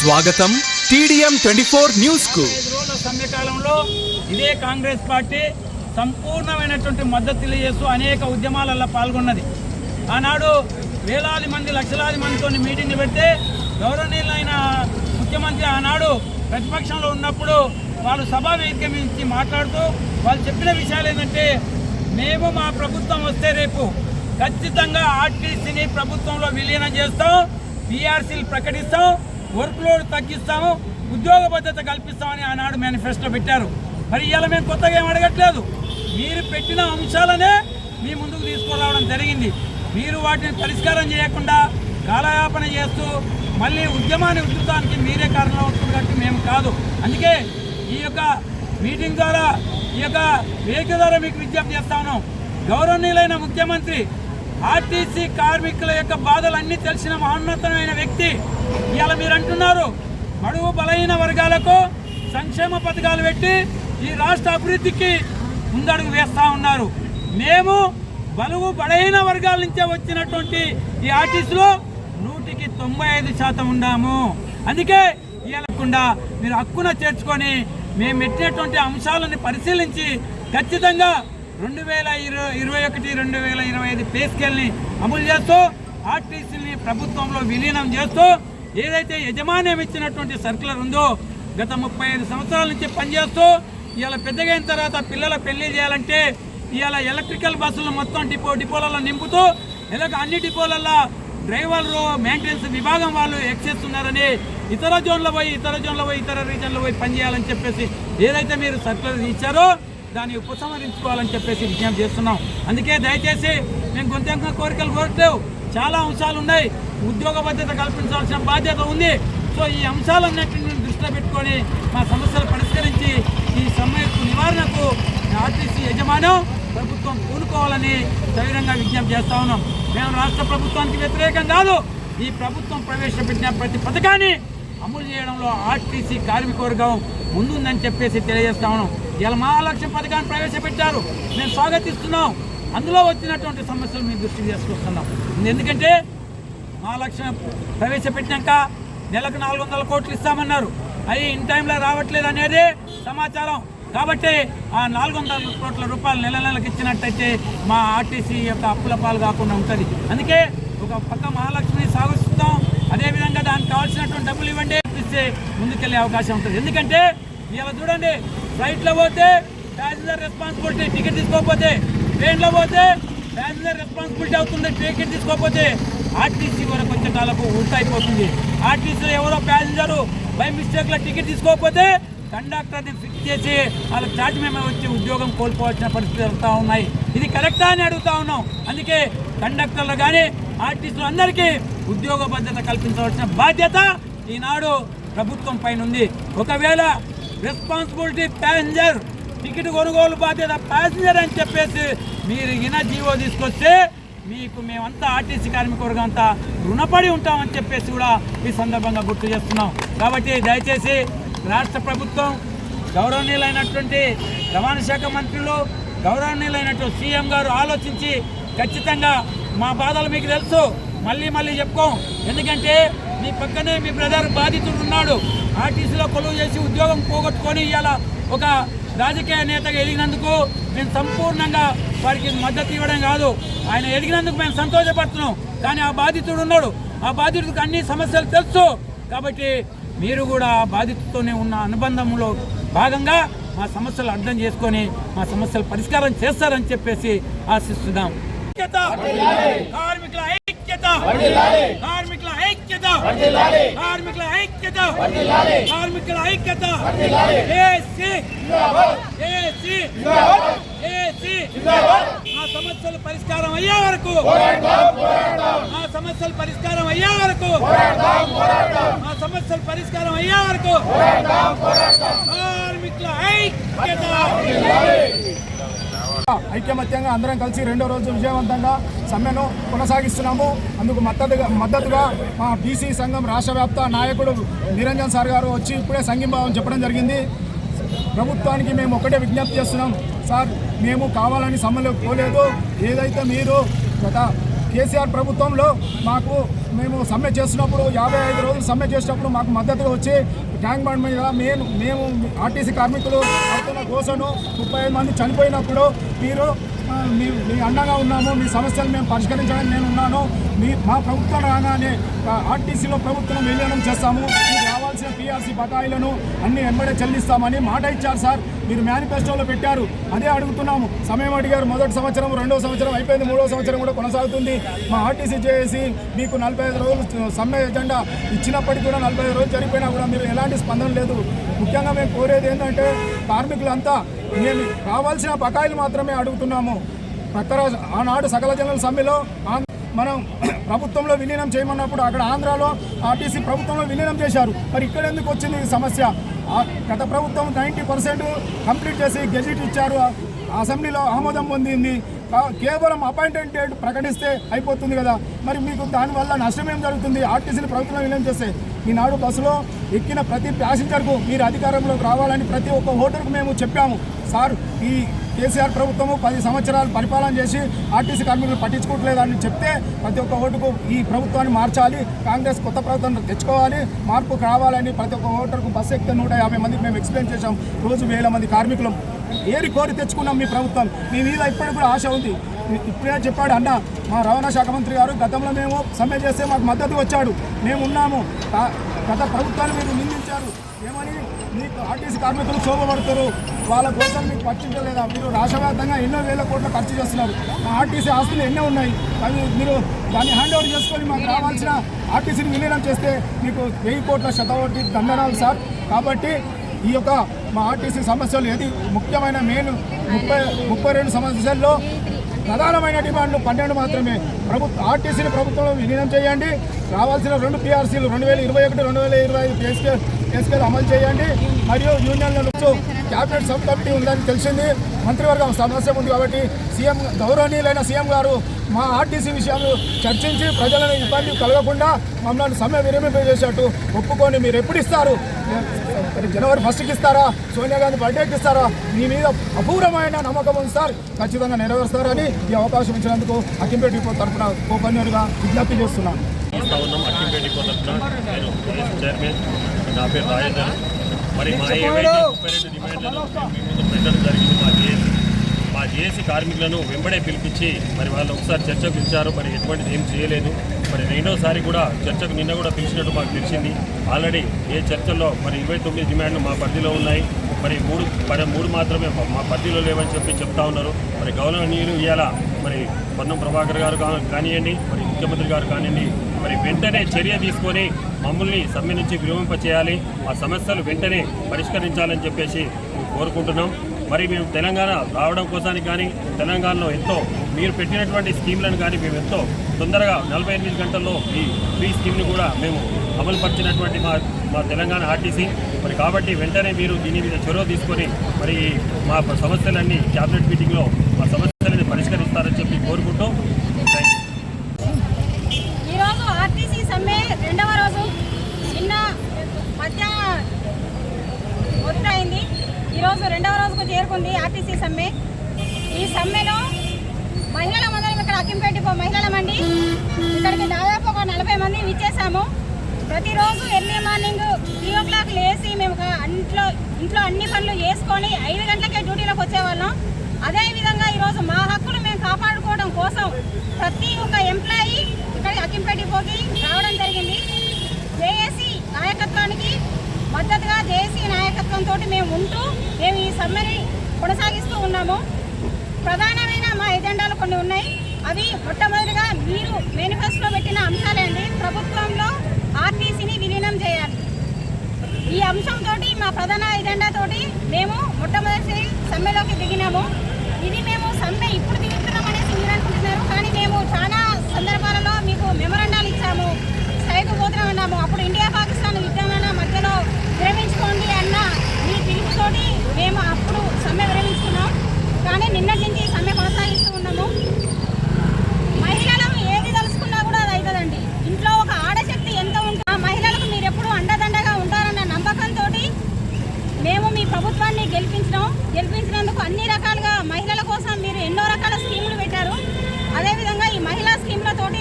స్వాగతం TDM 24 news కు. సమయకాలంలో ఇదే కాంగ్రెస్ పార్టీ సంపూర్ణమైనటువంటి మద్దతు తెలియజేస్తూ అనేక ఉద్యమాలలో పాల్గొన్నది. ఆనాడు వేలాది మంది లక్షలాది మందితో మీటింగ్లు పెడితే గౌరవనీయులైన ముఖ్యమంత్రి ఆనాడు ప్రతిపక్షంలో ఉన్నప్పుడు వాళ్ళు సభా వేదిక నుంచి మాట్లాడుతూ వాళ్ళు చెప్పిన విషయాలు ఏంటంటే, మేము మా ప్రభుత్వం వస్తే రేపు ఖచ్చితంగా ఆర్టీసీని ప్రభుత్వంలో విలీనం చేస్తాం, PRCలు ప్రకటిస్తాం, వర్క్ లోడ్ తగ్గిస్తాము, ఉద్యోగ భద్రత కల్పిస్తామని ఆనాడు మేనిఫెస్టో పెట్టారు. మరి ఇవాళ మేము కొత్తగా ఏం అడగట్లేదు, మీరు పెట్టిన అంశాలనే మీ ముందుకు తీసుకురావడం జరిగింది. మీరు వాటిని పరిష్కారం చేయకుండా కాలయాపన చేస్తూ మళ్ళీ ఉద్యమాన్ని ఉధృతానికి మీరే కారణం అవుతుంది కాబట్టి మేము కాదు. అందుకే ఈ యొక్క మీటింగ్ ద్వారా ఈ యొక్క వేదిక ద్వారా మీకు విజ్ఞప్తి చేస్తా ఉన్నాం. గౌరవనీయులైన ముఖ్యమంత్రి ఆర్టీసీ కార్మికుల యొక్క బాధలన్నీ తెలిసిన మహోన్నతమైన వ్యక్తి. ఇవాళ మీరు అంటున్నారు బడుగు బలహీన వర్గాలకు సంక్షేమ పథకాలు పెట్టి ఈ రాష్ట్ర అభివృద్ధికి ముందడుగు వేస్తూ ఉన్నారు. మేము బలుగు బలహీన వర్గాల నుంచే వచ్చినటువంటి ఈ ఆర్టీసీలో 100కి 95% ఉన్నాము. అందుకే ఇవ్వకుండా మీరు హక్కున చేర్చుకొని మేము పెట్టినటువంటి అంశాలను పరిశీలించి ఖచ్చితంగా 2021-2025 పే స్కేల్ని అమలు చేస్తూ ఆర్టీసీని ప్రభుత్వంలో విలీనం చేస్తూ ఏదైతే యజమాన్యం ఇచ్చినటువంటి సర్కులర్ ఉందో గత 35 సంవత్సరాల నుంచి పనిచేస్తూ ఇవాళ పెద్దగా అయిన తర్వాత పిల్లల పెళ్లి చేయాలంటే ఇవాళ ఎలక్ట్రికల్ బస్సులు మొత్తం డిపోలలో నింపుతూ అన్ని డిపోలలో డ్రైవర్లు మెయింటెనెన్స్ విభాగం వాళ్ళు ఎక్సేస్తున్నారని ఇతర రీజన్లో పోయి పనిచేయాలని చెప్పేసి ఏదైతే మీరు సర్కులర్ ఇచ్చారో దాన్ని ఉపసంహరించుకోవాలని చెప్పేసి విజ్ఞప్తి చేస్తున్నాం. అందుకే దయచేసి మేము కొంచెంగా కోరికలు కోరట్లేవు, చాలా అంశాలు ఉన్నాయి, ఉద్యోగ భద్రత కల్పించాల్సిన బాధ్యత ఉంది. సో ఈ అంశాలన్నింటినీ దృష్టిలో పెట్టుకొని మా సమస్యలు పరిష్కరించి ఈ సమస్య నివారణకు ఆర్టీసీ యజమానం ప్రభుత్వం కూనుకోవాలని ధైర్యంగా విజ్ఞప్తి చేస్తా ఉన్నాం. మేము రాష్ట్ర ప్రభుత్వానికి వ్యతిరేకం కాదు, ఈ ప్రభుత్వం ప్రవేశపెట్టిన ప్రతి పథకాన్ని అమలు చేయడంలో ఆర్టీసీ కార్మిక వర్గం ముందుందని చెప్పేసి తెలియజేస్తా ఉన్నాం. ఇలా మహాలక్ష్యం పథకాన్ని ప్రవేశపెట్టారు, మేము స్వాగతిస్తున్నాం. అందులో వచ్చినటువంటి సమస్యలు మేము దృష్టికి తీసుకొస్తున్నాం. ఎందుకంటే మహాలక్ష్యం ప్రవేశపెట్టినాక నెలకు 400 కోట్లు ఇస్తామన్నారు, అవి ఇన్ టైంలో రావట్లేదు అనేది సమాచారం. కాబట్టి ఆ 400 కోట్ల రూపాయలు నెలకు ఇచ్చినట్టయితే మా ఆర్టీసీ యొక్క అప్పుల పాలు కాకుండా ఉంటుంది. అందుకే ఒక పక్క మహాలక్ష్మిని సాగిస్తాం, అదేవిధంగా దానికి కావాల్సినటువంటి డబ్బులు ఇవ్వండి ఇస్తే ముందుకెళ్ళే అవకాశం ఉంటుంది. ఎందుకంటే ఇలా చూడండి, ఫ్లైట్లో పోతే ప్యాసింజర్ రెస్పాన్సిబిలిటీ, టికెట్ తీసుకోకపోతే, ట్రైన్లో పోతే ప్యాసింజర్ రెస్పాన్సిబిలిటీ అవుతుంది, టికెట్ తీసుకోకపోతే ఆర్టీసీ వరకు వచ్చే కాలకు ఉల్టా అయిపోతుంది. ఆర్టీసీలో ఎవరో ప్యాసింజరు బై మిస్టేక్లో టికెట్ తీసుకోకపోతే కండక్టర్ని ఫిక్స్ చేసి వాళ్ళకి ఛార్జ్ మేము వచ్చి ఉద్యోగం కోల్పోవాల్సిన పరిస్థితులు జరుగుతూ ఉన్నాయి. ఇది కరెక్టా అని అడుగుతా ఉన్నాం. అందుకే కండక్టర్లు కానీ ఆర్టీసీలు అందరికీ ఉద్యోగ భద్రత కల్పించవలసిన బాధ్యత ఈనాడు ప్రభుత్వం పైన ఉంది. ఒకవేళ రెస్పాన్సిబిలిటీ ప్యాసింజర్, టికెట్ కొనుగోలు బాధ్యత ప్యాసింజర్ అని చెప్పేసి మీరు జీవో తీసుకొస్తే మీకు మేమంతా ఆర్టీసీ కార్మిక వర్గం అంతా రుణపడి ఉంటామని చెప్పేసి కూడా ఈ సందర్భంగా గుర్తు చేస్తున్నాం. కాబట్టి దయచేసి రాష్ట్ర ప్రభుత్వం, గౌరవనీయులైనటువంటి రవాణా శాఖ మంత్రులు, గౌరవనీయులైనటువంటి CM గారు ఆలోచించి ఖచ్చితంగా మా బాధలు మీకు తెలుసు, మళ్ళీ చెప్పుకోం. ఎందుకంటే మీ పక్కనే మీ బ్రదర్ బాధితుడు ఉన్నాడు, ఆర్టీసీలో కొలువు చేసి ఉద్యోగం పోగొట్టుకొని ఇవాళ ఒక రాజకీయ నేతగా ఎదిగినందుకు మేము సంపూర్ణంగా వారికి మద్దతు ఇవ్వడం కాదు, ఆయన ఎదిగినందుకు మేము సంతోషపడుతున్నాం. కానీ ఆ బాధితుడు ఉన్నాడు, ఆ బాధితుడికి అన్ని సమస్యలు తెలుసు. కాబట్టి మీరు కూడా ఆ బాధితుడితోనే ఉన్న అనుబంధంలో భాగంగా మా సమస్యలు అర్థం చేసుకొని మా సమస్యలు పరిష్కారం చేస్తారని చెప్పేసి ఆశిస్తున్నాం. కార్మికుల ఐక్యత, కార్మికుల ఐక్యత, కార్మికుల ఐక్యత, కార్మికుల ఐక్యత. మా సమస్యలు పరిష్కారం అయ్యే వరకు, మా సమస్యలు పరిష్కారం అయ్యే వరకు, మా సమస్యలు పరిష్కారం అయ్యే వరకు కార్మికుల ఐక్యత. ఐక్యమత్యంగా అందరం కలిసి 2వ రోజు విజయవంతంగా సమ్మెను కొనసాగిస్తున్నాము. అందుకు మద్దతుగా మా బీసీ సంఘం రాష్ట్ర వ్యాప్త నాయకుడు నిరంజన్ సార్ గారు వచ్చి ఇప్పుడే సంఘీభావం చెప్పడం జరిగింది. ప్రభుత్వానికి మేము ఒకటే విజ్ఞప్తి చేస్తున్నాం, సార్ మేము కావాలని సమ్మెలోకి పోలేదు, ఏదైతే మీరు గత కేసీఆర్ ప్రభుత్వంలో మేము సమ్మె చేస్తున్నప్పుడు 55 రోజులు సమ్మె చేసినప్పుడు మాకు మద్దతుగా వచ్చి ట్యాంక్ బండ్ మీద మేము ఆర్టీసీ కార్మికులు పడుతున్న కోసను 35 మంది చనిపోయినప్పుడు మీరు మీ అండగా ఉన్నాము, మీ సమస్యలు మేము పరిష్కరించడానికి నేను ఉన్నాను, మా ప్రభుత్వం రాగానే ఆర్టీసీలో ప్రభుత్వం విలీనం చేస్తాము, మీకు రావాల్సిన PRC బకాయిలను అన్ని వెంబడే చెల్లిస్తామని మాట ఇచ్చారు సార్. మీరు మేనిఫెస్టోలో పెట్టారు, అదే అడుగుతున్నాము. సమయం అడిగారు, మొదటి సంవత్సరం, రెండో సంవత్సరం అయిపోయింది, మూడో సంవత్సరం కూడా కొనసాగుతుంది. మా ఆర్టీసీ చేసి మీకు 45 రోజులు సమ్మె ఎజెండా ఇచ్చినప్పటికీ కూడా 45 రోజులు జరిగిపోయినా కూడా మీరు ఎలాంటి స్పందన లేదు. ముఖ్యంగా మేము కోరేది ఏంటంటే కార్మికులంతా మేము కావాల్సిన బకాయిలు మాత్రమే అడుగుతున్నాము. ఆనాడు సకల జనుల సమ్మెలో మనం ప్రభుత్వంలో విలీనం చేయమన్నప్పుడు అక్కడ ఆంధ్రాలో ఆర్టీసీ ప్రభుత్వంలో విలీనం చేశారు. మరి ఇక్కడ ఎందుకు వచ్చింది ఈ సమస్య? గత ప్రభుత్వం 90% కంప్లీట్ చేసి గెజిట్ ఇచ్చారు, అసెంబ్లీలో ఆమోదం పొందింది. కేవలం అపాయింటెడ్ డేట్ ప్రకటిస్తే అయిపోతుంది కదా. మరి మీకు దానివల్ల నష్టం ఏం జరుగుతుంది? ఆర్టీసీని ప్రభుత్వం విలీనం చేస్తే ఈనాడు బస్సులో ఎక్కిన ప్రతి ప్యాసింజర్కు మీరు అధికారంలోకి రావాలని ప్రతి ఒక్క ఓటర్కు మేము చెప్పాము. సార్, ఈ కేసీఆర్ ప్రభుత్వము 10 సంవత్సరాలు పరిపాలన చేసి ఆర్టీసీ కార్మికులు పట్టించుకోవట్లేదని చెప్తే ప్రతి ఒక్క ఓటుకు ఈ ప్రభుత్వాన్ని మార్చాలి, కాంగ్రెస్ కొత్త ప్రభుత్వం తెచ్చుకోవాలి, మార్పు కావాలని ప్రతి ఒక్క ఓటర్కు బస్సు ఎక్కితే 150 మందికి మేము ఎక్స్ప్లెయిన్ చేశాం. రోజు 1000 మంది కార్మికులు ఏరి కోరి తెచ్చుకున్నాం మీ ప్రభుత్వం. మీ మీద ఇప్పటికి కూడా ఆశ ఉంది. ఇప్పుడే చెప్పాడు అన్న, మా రవాణా శాఖ మంత్రి గారు, గతంలో మేము సమ్మె చేస్తే మాకు మద్దతు వచ్చాడు, మేము ఉన్నాము. గత ప్రభుత్వాన్ని మీరు నిందించారు, ఏమని మీకు ఆర్టీసీ కార్మికులు శోభపడుతారు, వాళ్ళ కోసం మీకు పట్టించలేదా? మీరు రాష్ట్ర వ్యాప్తంగా ఎన్నో వేల కోట్లు ఖర్చు చేస్తున్నారు. మా ఆర్టీసీ ఆస్తులు ఎన్నో ఉన్నాయి, అవి మీరు దాన్ని హ్యాండ్ ఓవర్ చేసుకొని మాకు రావాల్సిన ఆర్టీసీని విలీనం చేస్తే మీకు 1000 కోట్ల శతకోటి దండనాలు సార్. కాబట్టి ఈ యొక్క మా ఆర్టీసీ సమస్యలు ఏది ముఖ్యమైన మెయిన్ 32 సమస్యల్లో ప్రధానమైన డిమాండ్లు 12 మాత్రమే. ఆర్టీసీని ప్రభుత్వంలో విలీనం చేయండి, రావాల్సిన 2 PRCలు 2021, 2025 పే స్కేల్ అమలు చేయండి, మరియు యూనియన్ల నుంచి క్యాబినెట్ సబ్ కమిటీ ఉందని తెలిసింది, మంత్రివర్గం సమస్య ఉంది. కాబట్టి గౌరవనీయులైన సీఎం గారు మా ఆర్టీసీ విషయాలు చర్చించి ప్రజలను ఇబ్బంది కలగకుండా మమ్మల్ని సమ్మె విరమింపజేసేట్టు ఒప్పుకొని మీరు ఎప్పుడు ఇస్తారు? జనవరి 1కి ఇస్తారా? సోనియా గాంధీ బర్త్డేకి ఇస్తారా? మీ మీద అపూర్వమైన నమ్మకం ఉంది సార్, ఖచ్చితంగా నెరవేరుస్తారని ఈ అవకాశం ఇచ్చినందుకు అక్కింపేట డిపో తరఫున కోపన్యూరుగా విజ్ఞప్తి చేస్తున్నాను. అక్కింపేట డిపో తరఫున నేను చైర్మన్, నా పేరు రాజేందర్. మరి మా 32 డిమాండ్లను మీ ముందు పెట్టడం జరిగింది. మా జేఏసీ కార్మికులను వెంబడే పిలిపించి మరి వాళ్ళు ఒకసారి చర్చకు పిలిచారు. మరి ఎటువంటిది ఏం చేయలేదు. మరి రెండోసారి కూడా చర్చకు నిన్న కూడా పిలిచినట్టు మాకు తెలిసింది. ఆల్రెడీ ఏ చర్చల్లో మరి 29 డిమాండ్లు మా పరిధిలో ఉన్నాయి, మరి మూడు మాత్రమే మా పరిధిలో లేవని చెప్తా ఉన్నారు. మరి గౌరవనీయులు ఇవాళ మరి పొన్నం ప్రభాకర్ గారు కానివ్వండి, మరి ముఖ్యమంత్రి గారు కానివ్వండి, మరి వెంటనే చర్య తీసుకొని మమ్మల్ని సమ్మె నుంచి విరమింప చేయాలి, ఆ సమస్యలు వెంటనే పరిష్కరించాలని చెప్పేసి కోరుకుంటున్నాం. మరి మేము తెలంగాణ రావడం కోసానికి కానీ తెలంగాణలో ఎంతో మీరు పెట్టినటువంటి స్కీమ్లను కానీ మేము ఎంతో తొందరగా 48 గంటల్లో ఈ ఫ్రీ స్కీమ్ని కూడా మేము అమలుపరిచినటువంటి మా తెలంగాణ ఆర్టీసీ. మరి కాబట్టి వెంటనే మీరు దీని మీద చొరవ తీసుకొని మరి మా సమస్యలన్నీ క్యాబినెట్ మీటింగ్లో మా సమస్యలని పరిష్కరిస్తారని చెప్పి కోరుకుంటూ ఈరోజు ఆర్టీసీ సమ్మె 2వ రోజు నిన్న మధ్యాహ్నం మొదలైంది. ఈరోజు 2వ రోజుకు చేరుకుంది ఆర్టీసీ సమ్మె. ఈ సమ్మెలో మహిళలందరం ఇక్కడ అక్కింపేట మహిళలమండి, ఇక్కడికి దాదాపు ఒక 40 మంది విచ్చేసాము. ప్రతిరోజు ఎర్లీ మార్నింగ్ 3 o'clock లేసి మేము ఇంట్లో అన్ని పనులు చేసుకొని 5 గంటలకే డ్యూటీలోకి వచ్చేవాళ్ళం. అదేవిధంగా ఈరోజు మా హక్కులు మేము కాపాడుకోవడం కోసం ప్రతి ఒక్క ఎంప్లాయీ ఇక్కడికి అక్కింపేట డిపోకి రావడం జరిగింది. జేఏసీ నాయకత్వానికి మద్దతుగా జేఏసీ నాయకత్వంతో మేము ఉంటూ మేము ఈ సమ్మెని కొనసాగిస్తూ ఉన్నాము. ప్రధానమైన మా ఎజెండాలు కొన్ని ఉన్నాయి. అవి మొట్టమొదటిగా మీరు మేనిఫెస్టోలో పెట్టిన అంశాలే అండి. ప్రభుత్వంలో ఆర్టీసీని విలీనం చేయాలి. ఈ అంశంతో మా ప్రధాన ఎజెండాతోటి మేము మొట్టమొదటి సమ్మెలోకి దిగినాము. ఇది మేము సమ్మె ఇప్పుడు దిగుతున్నామనేసి మీరు అనుకుంటున్నారు, కానీ మేము చాలా సందర్భాలలో మీకు మెమొరండాలు ఇచ్చాము, స్ట్రైక్ పోతున్నామన్నాము. అప్పుడు ఇండియా పాకిస్తాన్ యుద్ధమైన మధ్యలో విరమించుకోండి అన్న మీ పిలుపుతోటి మేము అప్పుడు సమ్మె విరమించుకున్నాం. కానీ నిన్నటి నుంచి సమ్మె కొనసాగిస్తూ ఉన్నాము. మహిళలు ఏది తలుసుకున్నా కూడా అది అవుతుందండి. ఇంట్లో ఒక ఆడశక్తి ఎంత ఉంటే ఆ మహిళలకు మీరు ఎప్పుడు అండదండగా ఉంటారన్న నమ్మకంతో మేము మీ ప్రభుత్వాన్ని గెలిపించినందుకు అన్ని రకాలుగా మహిళల కోసం మీరు ఎన్నో రకాల స్కీములు పెట్టారు. అదేవిధంగా ఈ మహిళా స్కీమ్లతోటి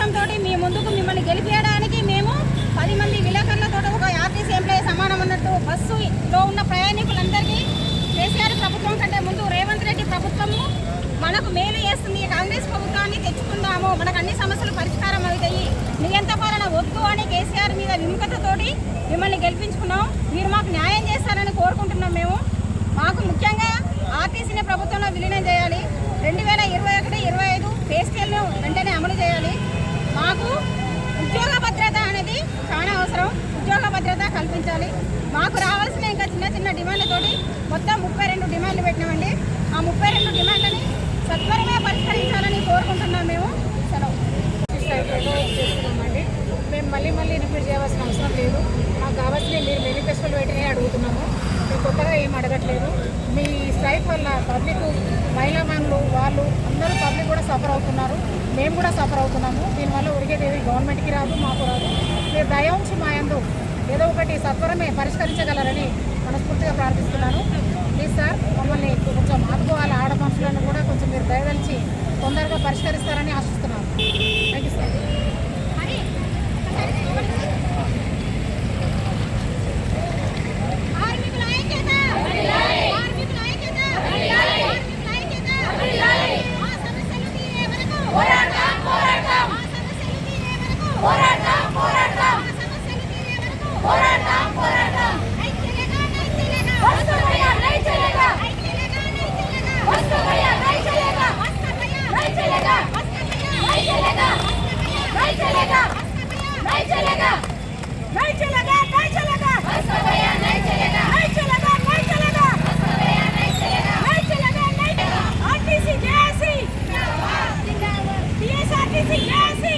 ఉద్దేశంతో మీ ముందుకు మిమ్మల్ని గెలిపించడానికి మేము 10 మంది విలేకరులతో ఒక ఆర్టీసీ ఎంప్లాయీ సమానం అన్నట్టు బస్సులో ఉన్న ప్రయాణికులందరికీ కేసీఆర్ ప్రభుత్వం కంటే ముందు రేవంత్ రెడ్డి ప్రభుత్వము మనకు మేలు చేస్తుంది, కాంగ్రెస్ ప్రభుత్వాన్ని తెచ్చుకుందాము, మనకు అన్ని సమస్యలు పరిష్కారం అవుతాయి, నియంత పాలన వద్దు అని కేసీఆర్ మీద విముఖతతోటి మిమ్మల్ని గెలిపించుకున్నాం. మీరు మాకు న్యాయం చేస్తారని కోరుకుంటున్నాం. మాకు ముఖ్యంగా ఆర్టీసీని ప్రభుత్వంలో విలీనం చేయాలి. 2021-25 పే స్కేల్ను వెంటనే అమలు చేయాలి. మాకు ఉద్యోగ భద్రత అనేది చాలా అవసరం. ఉద్యోగ భద్రత కల్పించాలి. మాకు రావాల్సిన ఇంకా చిన్న చిన్న డిమాండ్లతోటి మొత్తం 32 డిమాండ్లు పెట్టినామండి. ఆ 32 డిమాండ్లని సత్వరమే పరిష్కరించాలని కోరుకుంటున్నాం. సెలవు చేస్తున్నామండి. మేము మళ్ళీ రిపీట్ చేయవలసిన అవసరం లేదు. మాకు కావాల్సిన మీరు మేనిఫెస్టోలు పెట్టినే అడుగుతున్నాము. మేము కొత్తగా ఏం అడగట్లేదు. మీ స్ట్రైక్ వల్ల పబ్లిక్, మహిళా మనులు వాళ్ళు అందరూ పబ్లిక్ కూడా సఫర్ అవుతున్నారు, మేము కూడా సఫర్ అవుతున్నాము. దీనివల్ల ఉరిగేది గవర్నమెంట్కి రాదు, మాకు రాదు. మీరు దయ ఉంచి మా యందు ఏదో ఒకటి సత్వరమే పరిష్కరించగలరని మనస్ఫూర్తిగా ప్రార్థిస్తున్నాను. ప్లీజ్ సార్, మమ్మల్ని కొంచెం ఆదుకోవాలి. ఆడ మనుషులను కూడా కొంచెం మీరు దయదలిచి తొందరగా పరిష్కరిస్తారని ఆశిస్తున్నాను. Thank you sir.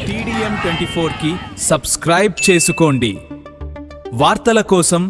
TDM 24కి సబ్స్క్రైబ్ చేసుకోండి. వార్తల కోసం